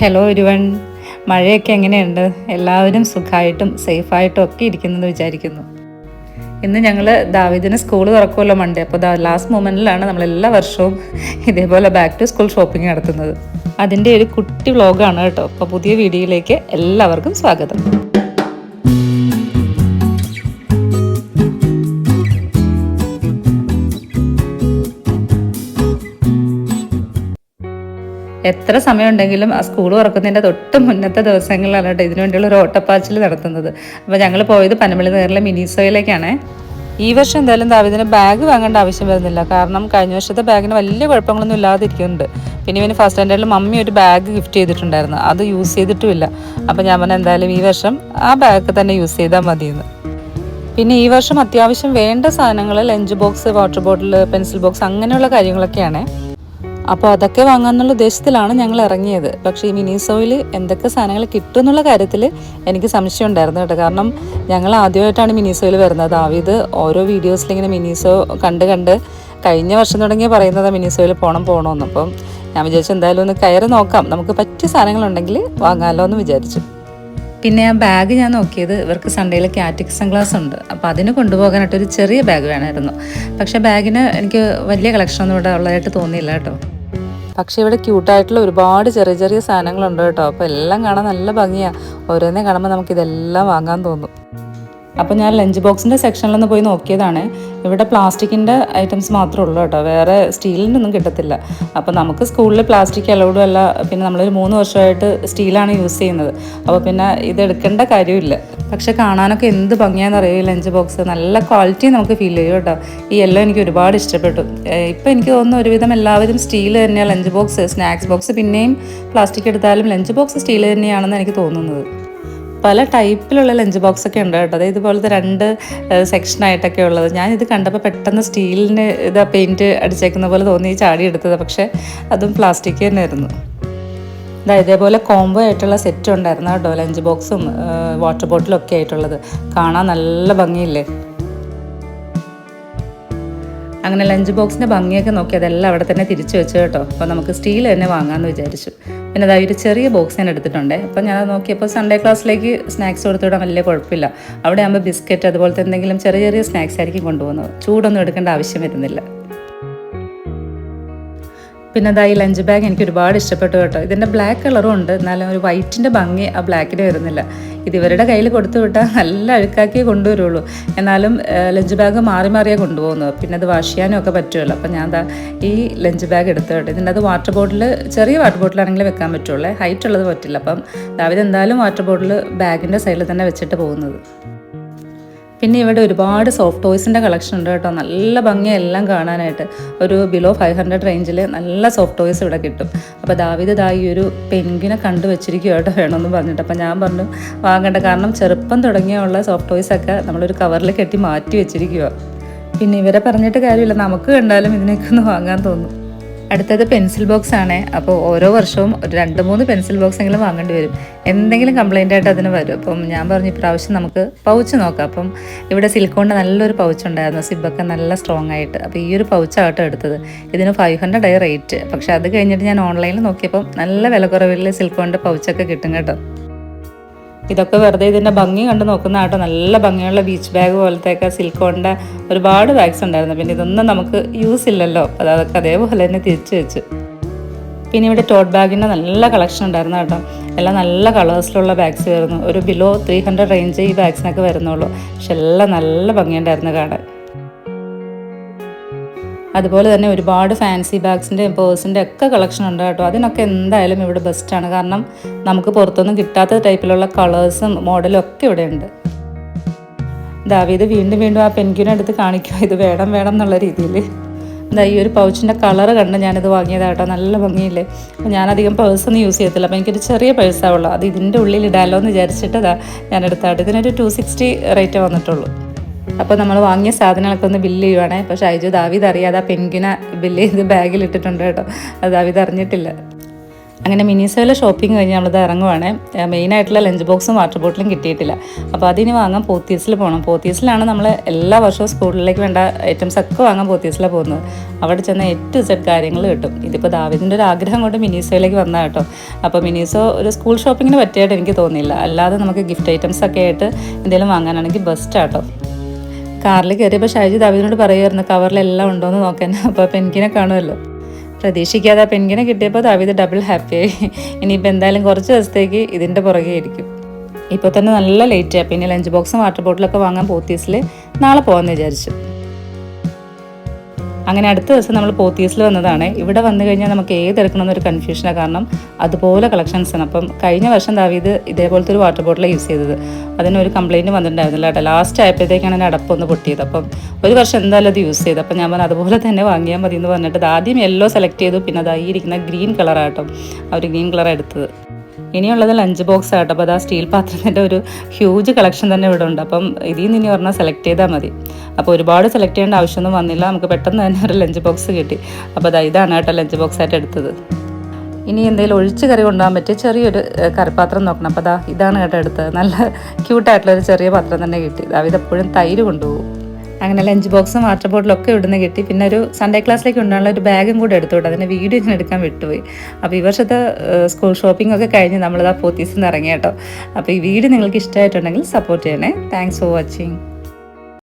Hello everyone, മഴയൊക്കെ എങ്ങനെയുണ്ട്? എല്ലാവരും സുഖമായിട്ടും സേഫായിട്ടും ഒക്കെ ഇരിക്കുന്നെന്ന് വിചാരിക്കുന്നു. ഇന്ന് ഞങ്ങൾ ദാവീദിന് സ്കൂൾ തുറക്കുമല്ലോ മൺഡേ, അപ്പോൾ ലാസ്റ്റ് മൊമെൻറ്റിലാണ് നമ്മൾ എല്ലാ വർഷവും ഇതേപോലെ ബാക്ക് ടു സ്കൂൾ ഷോപ്പിംഗ് നടത്തുന്നത്. അതിൻ്റെ ഒരു കുട്ടി വ്ളോഗാണ് കേട്ടോ. അപ്പോൾ പുതിയ വീഡിയോയിലേക്ക് എല്ലാവർക്കും സ്വാഗതം. എത്ര സമയമുണ്ടെങ്കിലും ആ സ്കൂൾ തുറക്കുന്നതിൻ്റെ തൊട്ട് മുന്നത്തെ ദിവസങ്ങളിലാണ് കേട്ടോ ഇതിനു വേണ്ടിയുള്ള ഒരു ഓട്ടപ്പാച്ചിൽ നടത്തുന്നത്. അപ്പോൾ ഞങ്ങൾ പോയത് പനമ്പള്ളി നഗറിലെ മിനിസോയിലേക്കാണ്. ഈ വർഷം എന്തായാലും ദാവീദിന് ബാഗ് വാങ്ങേണ്ട ആവശ്യം വരുന്നില്ല, കാരണം കഴിഞ്ഞ വർഷത്തെ ബാഗിന് വലിയ കുഴപ്പങ്ങളൊന്നും ഇല്ലാതിരിക്കുന്നുണ്ട്. പിന്നെ ഇവന് ഫസ്റ്റ് സ്റ്റാൻഡേർഡിൽ മമ്മി ഒരു ബാഗ് ഗിഫ്റ്റ് ചെയ്തിട്ടുണ്ടായിരുന്നു, അത് യൂസ് ചെയ്തിട്ടുമില്ല. അപ്പോൾ ഞാൻ പറഞ്ഞാൽ എന്തായാലും ഈ വർഷം ആ ബാഗ് തന്നെ യൂസ് ചെയ്താൽ മതിയെന്ന്. പിന്നെ ഈ വർഷം അത്യാവശ്യം വേണ്ട സാധനങ്ങൾ lunch box, water bottle, pencil box അങ്ങനെയുള്ള കാര്യങ്ങളൊക്കെയാണ്. അപ്പോൾ അതൊക്കെ വാങ്ങാമെന്നുള്ള ഉദ്ദേശത്തിലാണ് ഞങ്ങൾ ഇറങ്ങിയത്. പക്ഷേ ഈ മിനിസോയിൽ എന്തൊക്കെ സാധനങ്ങൾ കിട്ടും എന്നുള്ള കാര്യത്തിൽ എനിക്ക് സംശയം ഉണ്ടായിരുന്നു കേട്ടോ. കാരണം ഞങ്ങൾ ആദ്യമായിട്ടാണ് മിനിസോയിൽ വരുന്നത്. ദാവീദ് ഓരോ വീഡിയോസിലിങ്ങനെ മിനിസോ കണ്ട് കഴിഞ്ഞ വർഷം തുടങ്ങി പറയുന്നത് മിനിസോയിൽ പോകണമെന്ന്. അപ്പം ഞാൻ വിചാരിച്ചു എന്തായാലും ഒന്ന് കയറി നോക്കാം, നമുക്ക് പറ്റിയ സാധനങ്ങളുണ്ടെങ്കിൽ വാങ്ങാമല്ലോ എന്ന് വിചാരിച്ചു. പിന്നെ ആ ബാഗ് ഞാൻ നോക്കിയത് ഇവർക്ക് സൺഡേയിൽ കാറ്റഗിസം ക്ലാസ് ഉണ്ട്, അപ്പോൾ അതിന് കൊണ്ടുപോകാനായിട്ടൊരു ചെറിയ ബാഗ് വേണമായിരുന്നു. പക്ഷേ ബാഗിന് എനിക്ക് വലിയ കളക്ഷനൊന്നും ഇവിടെ ഉള്ളതായിട്ട് തോന്നിയില്ല കേട്ടോ. പക്ഷേ ഇവിടെ ക്യൂട്ടായിട്ടുള്ള ഒരുപാട് ചെറിയ ചെറിയ സാധനങ്ങളുണ്ട് കേട്ടോ. അപ്പോൾ എല്ലാം കാണാൻ നല്ല ഭംഗിയാണ്. ഓരോന്നേ കാണുമ്പോൾ നമുക്കിതെല്ലാം വാങ്ങാൻ തോന്നും. അപ്പോൾ ഞാൻ ലഞ്ച് ബോക്സിൻ്റെ സെക്ഷനിലൊന്ന് പോയി നോക്കിയതാണ്. ഇവിടെ പ്ലാസ്റ്റിക്കിൻ്റെ ഐറ്റംസ് മാത്രമേ ഉള്ളൂ കേട്ടോ, വേറെ സ്റ്റീലിൻ്റെ ഒന്നും കിട്ടത്തില്ല. അപ്പോൾ നമുക്ക് സ്കൂളിൽ പ്ലാസ്റ്റിക് അലൗഡും അല്ല, പിന്നെ നമ്മളൊരു 3 വർഷമായിട്ട് സ്റ്റീലാണ് യൂസ് ചെയ്യുന്നത്. അപ്പോൾ പിന്നെ ഇത് എടുക്കേണ്ട കാര്യമില്ല. പക്ഷെ കാണാനൊക്കെ എന്ത് ഭംഗിയാണെന്നറിയോ ഈ ലഞ്ച് ബോക്സ്, നല്ല ക്വാളിറ്റി നമുക്ക് ഫീൽ ചെയ്യും കേട്ടോ. ഈ എല്ലാം എനിക്ക് ഒരുപാട് ഇഷ്ടപ്പെട്ടു. ഇപ്പോൾ എനിക്ക് തോന്നുന്നു ഒരുവിധം എല്ലാവരും സ്റ്റീൽ തന്നെയാണ് ലഞ്ച് ബോക്സ്. സ്നാക്സ് ബോക്സ് പിന്നെയും പ്ലാസ്റ്റിക് എടുത്താലും ലഞ്ച് ബോക്സ് സ്റ്റീൽ തന്നെയാണെന്ന് എനിക്ക് തോന്നുന്നത്. പല ടൈപ്പിലുള്ള ലഞ്ച് ബോക്സ് ഒക്കെ ഉണ്ട് കേട്ടോ. അതായത് ഇതുപോലത്തെ 2 സെക്ഷനായിട്ടൊക്കെ ഉള്ളത്. ഞാനിത് കണ്ടപ്പോൾ പെട്ടെന്ന് സ്റ്റീലിന് പെയിൻറ്റ് അടിച്ചേക്കുന്ന പോലെ തോന്നി ചാടി എടുത്തത്. പക്ഷേ അതും പ്ലാസ്റ്റിക് തന്നെയായിരുന്നു. ഇതേപോലെ കോംബോ ആയിട്ടുള്ള സെറ്റ് ഉണ്ടായിരുന്നു കേട്ടോ, ലഞ്ച് ബോക്സും വാട്ടർ ബോട്ടിലും ഒക്കെ ആയിട്ടുള്ളത്. കാണാൻ നല്ല ഭംഗിയില്ലേ. അങ്ങനെ ലഞ്ച് ബോക്സിൻ്റെ ഭംഗിയൊക്കെ നോക്കി അതെല്ലാം അവിടെ തന്നെ തിരിച്ചു വെച്ചു കേട്ടോ. അപ്പോൾ നമുക്ക് സ്റ്റീൽ തന്നെ വാങ്ങാമെന്ന് വിചാരിച്ചു. പിന്നെ അതായത് ഒരു ചെറിയ ബോക്സ് ഞാൻ എടുത്തിട്ടുണ്ട്. അപ്പോൾ ഞാൻ നോക്കിയപ്പോൾ സൺഡേ ക്ലാസ്സിലേക്ക് സ്നാക്സ് കൊടുത്തുവിടാൻ വലിയ കുഴപ്പമില്ല. അവിടെ ആകുമ്പോൾ ബിസ്ക്കറ്റ് അതുപോലത്തെ എന്തെങ്കിലും ചെറിയ ചെറിയ സ്നാക്സ് ആയിരിക്കും കൊണ്ടുപോകുന്നത്. ചൂടൊന്നും എടുക്കേണ്ട ആവശ്യം വരുന്നില്ല. പിന്നെ അതാ ഈ ലഞ്ച് ബാഗ് എനിക്ക് ഒരുപാട് ഇഷ്ടപ്പെട്ടു കേട്ടോ. ഇതിൻ്റെ ബ്ലാക്ക് കളറും ഉണ്ട്, എന്നാലും ഒരു വൈറ്റിൻ്റെ ഭംഗി ആ ബ്ലാക്കിന് വരുന്നില്ല. ഇത് ഇവരുടെ കയ്യിൽ കൊടുത്തു വിട്ടാൽ നല്ല അഴുക്കാക്കിയേ കൊണ്ടുവരുള്ളൂ. എന്നാലും ലഞ്ച് ബാഗ് മാറി മാറിയാണ് കൊണ്ടുപോകുന്നത്. പിന്നെ അത് വാഷ് ചെയ്യാനും ഒക്കെ പറ്റുമല്ലോ. അപ്പം ഞാൻ ഈ ലഞ്ച് ബാഗ് എടുത്തു കേട്ടോ. ഇതിൻ്റെ അത് വാട്ടർ ബോട്ടിൽ, ചെറിയ വാട്ടർ ബോട്ടിലാണെങ്കിലേ വെക്കാൻ പറ്റുള്ളൂ, ഹൈറ്റ് ഉള്ളത് പറ്റില്ല. അപ്പം ദാവീദ് എന്തായാലും വാട്ടർ ബോട്ടിൽ ബാഗിൻ്റെ സൈഡിൽ തന്നെ വെച്ചിട്ട് പോകുന്നത്. പിന്നെ ഇവിടെ ഒരുപാട് സോഫ്റ്റ് ടോയ്സിൻ്റെ കളക്ഷൻ ഉണ്ട് കേട്ടോ. നല്ല ഭംഗിയാണ് എല്ലാം കാണാനായിട്ട്. ഒരു ബിലോ 500 റേഞ്ചിൽ നല്ല സോഫ്റ്റ് ടോയ്സ് ഇവിടെ കിട്ടും. അപ്പോൾ ദാവീദ് ഈ ഒരു പെൻഗ്വിനെ കണ്ടു വെച്ചിരിക്കുക കേട്ടോ, വേണമെന്ന് പറഞ്ഞിട്ട്. അപ്പോൾ ഞാൻ പറഞ്ഞു വാങ്ങണ്ട, കാരണം ചെറുപ്പം തുടങ്ങിയുള്ള സോഫ്റ്റ് ടോയ്സൊക്കെ നമ്മളൊരു കവറിൽ കെട്ടി മാറ്റി വെച്ചിരിക്കുക. പിന്നെ ഇവരെ പറഞ്ഞിട്ട് കാര്യമില്ല, നമുക്ക് കണ്ടാലും ഇതിനൊക്കെ ഒന്ന് വാങ്ങാൻ തോന്നും. അടുത്തത് പെൻസിൽ ബോക്സ് ആണ്. അപ്പോൾ ഓരോ വർഷവും ഒരു 2-3 പെൻസിൽ ബോക്സ് എങ്കിലും വാങ്ങേണ്ടി വരും. എന്തെങ്കിലും കംപ്ലൈൻ്റ് ആയിട്ട് അതിന് വരും. അപ്പം ഞാൻ പറഞ്ഞു ഇപ്രാവശ്യം നമുക്ക് പൗച്ച് നോക്കാം. അപ്പം ഇവിടെ സിലിക്കോണിൻ്റെ നല്ലൊരു പൗച്ച് ഉണ്ടായിരുന്നു, സിബൊക്കെ നല്ല സ്ട്രോങ് ആയിട്ട്. അപ്പോൾ ഈ ഒരു പൗച്ചാട്ടോ എടുത്തത്. ഇതിന് 500 റേറ്റ്. പക്ഷേ അത് കഴിഞ്ഞിട്ട് ഞാൻ ഓൺലൈനിൽ നോക്കിയപ്പം നല്ല വില കുറവിൽ സിലിക്കോണിൻ്റെ പൗച്ചൊക്കെ കിട്ടും കേട്ടോ. ഇതൊക്കെ വെറുതെ ഇതിൻ്റെ ഭംഗി കണ്ട് നോക്കുന്ന കേട്ടോ. നല്ല ഭംഗിയുള്ള ബീച്ച് ബാഗ് പോലത്തെയൊക്കെ സിലിക്കോണിൻ്റെ ഒരുപാട് ബാഗ്സ് ഉണ്ടായിരുന്നു. പിന്നെ ഇതൊന്നും നമുക്ക് യൂസ് ഇല്ലല്ലോ, അതൊക്കെ അതേപോലെ തന്നെ തിരിച്ചു വെച്ചു. പിന്നെ ഇവിടെ ടോട്ട് ബാഗിൻ്റെ നല്ല കളക്ഷൻ ഉണ്ടായിരുന്നു കേട്ടോ. എല്ലാം നല്ല കളേഴ്സിലുള്ള ബാഗ്സ് വരുന്നു. ഒരു ബിലോ 300 റേഞ്ച് ഈ ബാഗ്സിനൊക്കെ വരുന്നുള്ളൂ. പക്ഷെ എല്ലാം നല്ല ഭംഗിയുണ്ടായിരുന്നു കാണാൻ. അതുപോലെ തന്നെ ഒരുപാട് ഫാൻസി ബാഗ്സിൻ്റെയും പേഴ്സിൻ്റെ ഒക്കെ കളക്ഷൻ ഉണ്ട് കേട്ടോ. അതിനൊക്കെ എന്തായാലും ഇവിടെ ബെസ്റ്റാണ്, കാരണം നമുക്ക് പുറത്തൊന്നും കിട്ടാത്ത ടൈപ്പിലുള്ള കളേഴ്സും മോഡലും ഒക്കെ ഇവിടെ ഉണ്ട്. ദാവീദ് വീണ്ടും ആ പെൻഗ്വിനെ എടുത്ത് കാണിക്കുക, ഇത് വേണം എന്നുള്ള രീതിയിൽ. ഈ ഒരു പൗച്ചിൻ്റെ കളറ് കണ്ട് ഞാനിത് വാങ്ങിയതാട്ടോ. നല്ല ഭംഗിയില്ലേ. അപ്പോൾ ഞാനധികം പേഴ്സൊന്നും യൂസ് ചെയ്യത്തില്ല. അപ്പോൾ എനിക്കൊരു ചെറിയ പേഴ്സാവുള്ളൂ, അത് ഇതിൻ്റെ ഉള്ളിൽ ഇടാമല്ലോ എന്ന് വിചാരിച്ചിട്ട് ഞാൻ എടുത്താട്ടോ. ഇതിനൊരു 260 റേറ്റ് വന്നിട്ടുള്ളൂ. അപ്പോൾ നമ്മൾ വാങ്ങിയ സാധനങ്ങളൊക്കെ ഒന്ന് ബില്ല് ചെയ്യുവാണേ. അപ്പോൾ ഷൈജു ദാവീദ് അറിയാതെ ആ പെൻഗ്വിനെ ബില്ല് ചെയ്ത് ബാഗിൽ ഇട്ടിട്ടുണ്ട് കേട്ടോ. അത് ദാവീദ് അറിഞ്ഞിട്ടില്ല. അങ്ങനെ മിനിസോയിലെ ഷോപ്പിംഗ് കഴിഞ്ഞ് നമ്മളിത് ഇറങ്ങുവാണ്. മെയിനായിട്ടുള്ള ലഞ്ച് ബോക്സും വാട്ടർ ബോട്ടിലും കിട്ടിയിട്ടില്ല. അപ്പോൾ അതിന് വാങ്ങാൻ പോത്തീസിൽ പോകണം. പോത്തീസിലാണ് നമ്മൾ എല്ലാ വർഷവും സ്കൂളിലേക്ക് വേണ്ട ഐറ്റംസ് ഒക്കെ വാങ്ങാൻ പോത്തീസിലാണ് പോകുന്നത്. അവിടെ ചെന്ന A to Z കാര്യങ്ങൾ കിട്ടും. ഇതിപ്പോൾ ദാവിദിൻ്റെ ഒരു ആഗ്രഹം കൊണ്ട് മിനിസോയിലേക്ക് വന്നാൽ കേട്ടോ. അപ്പോൾ മിനിസോ ഒരു സ്കൂൾ ഷോപ്പിങ്ങിന് പറ്റിയായിട്ട് എനിക്ക് തോന്നിയില്ല. അല്ലാതെ നമുക്ക് ഗിഫ്റ്റ് ഐറ്റംസ് ഒക്കെ ആയിട്ട് എന്തെങ്കിലും വാങ്ങാനാണെങ്കിൽ ബെസ്റ്റാട്ടോ. കാറിൽ കയറിയപ്പോൾ ഷൈജി ദാവിദിനോട് പറയുമായിരുന്നു കവറിലെല്ലാം ഉണ്ടോ എന്ന് നോക്കാൻ. അപ്പോൾ പെൻകിനെ കാണുമല്ലോ. പ്രതീക്ഷിക്കാതെ പെൻകിനെ കിട്ടിയപ്പോൾ ദാവീദ് ഡബിൾ ഹാപ്പിയായി. ഇനിയിപ്പോൾ എന്തായാലും കുറച്ച് ദിവസത്തേക്ക് ഇതിൻ്റെ പുറകെ ആയിരിക്കും. ഇപ്പോൾ തന്നെ നല്ല ലേറ്റായി. പിന്നെ ലഞ്ച് ബോക്സും വാട്ടർ ബോട്ടിലൊക്കെ വാങ്ങാൻ പോത്തീസിൽ നാളെ പോകാമെന്ന് വിചാരിച്ചു. അങ്ങനെ അടുത്ത ദിവസം നമ്മൾ പോത്തീസിൽ വന്നതാണ്. ഇവിടെ വന്നു കഴിഞ്ഞാൽ നമുക്ക് ഏതെടുക്കണമെന്നൊരു കൺഫ്യൂഷനാണ്. കാരണം അതുപോലെ കളക്ഷൻസാണ്. അപ്പം കഴിഞ്ഞ വർഷം ദാവീദ് ഇതേപോലത്തെ ഒരു വാട്ടർ ബോട്ടിലാണ് യൂസ് ചെയ്തത്. അതിനൊരു കംപ്ലയിൻറ്റ് വന്നിട്ടുണ്ടായിരുന്നില്ല കേട്ടോ. ലാസ്റ്റ് ആയപ്പോഴത്തേക്കാണ് എൻ്റെ അടപ്പൊന്ന് പൊട്ടിയത്. അപ്പം ഒരു വർഷം എന്തായാലും അത് യൂസ് ചെയ്തു. അപ്പം ഞാൻ പറഞ്ഞു അതുപോലെ തന്നെ വാങ്ങിയാൽ മതി എന്ന് പറഞ്ഞിട്ട് ആദ്യം യെല്ലോ സെലക്ട് ചെയ്തു. പിന്നെ അത് ഇരിക്കുന്ന ഗ്രീൻ കളറാട്ടോ. ആ ഒരു ഗ്രീൻ കളറാണ് എടുത്തത്. ഇനിയുള്ളത് ലഞ്ച് ബോക്സ് ആട്ടോ. അപ്പോൾ അത് ആ സ്റ്റീൽ പാത്രത്തിൻ്റെ ഒരു ഹ്യൂജ് കളക്ഷൻ തന്നെ ഇവിടെ ഉണ്ട്. അപ്പം ഇതിൽ നിന്ന് ഇനി പറഞ്ഞാൽ സെലക്ട് ചെയ്താൽ മതി. അപ്പോൾ ഒരുപാട് സെലക്ട് ചെയ്യേണ്ട ആവശ്യമൊന്നും വന്നില്ല. നമുക്ക് പെട്ടെന്ന് തന്നെ ഒരു ലഞ്ച് ബോക്സ് കിട്ടി. അപ്പോൾ ഇതാണ് കേട്ടോ ലഞ്ച് ബോക്സ് ആയിട്ട് എടുത്തത്. ഇനി എന്തെങ്കിലും ഒഴിച്ച് കറി കൊണ്ടുപോകാൻ പറ്റിയ ചെറിയൊരു കറിപ്പാത്രം നോക്കണം. അപ്പോൾ ഇതാണ് കേട്ടോ എടുത്തത്. നല്ല ക്യൂട്ടായിട്ടുള്ളൊരു ചെറിയ പാത്രം തന്നെ കിട്ടി. ഇതെപ്പോഴും തൈര് കൊണ്ടുപോകും. അങ്ങനെ ലഞ്ച് ബോക്സും വാട്ടർ ബോട്ടിലൊക്കെ ഇവിടുന്ന് കിട്ടി. പിന്നെ ഒരു സൺഡേ ക്ലാസ്സിലേക്ക് കൊണ്ടുള്ള ഒരു ബാഗും കൂടെ എടുത്തോട്ടെ. അതിൻ്റെ വീഡിയോ ഞാൻ എടുക്കാൻ വിട്ടുപോയി. അപ്പോൾ ഈ വർഷത്തെ സ്കൂൾ ഷോപ്പിംഗ് ഒക്കെ കഴിഞ്ഞ് നമ്മളിതാ പോത്തീസിൽ നിന്ന് ഇറങ്ങി കേട്ടോ. അപ്പോൾ ഈ വീഡിയോ നിങ്ങൾക്ക് ഇഷ്ടമായിട്ടുണ്ടെങ്കിൽ സപ്പോർട്ട് ചെയ്യണേ. Thanks for watching.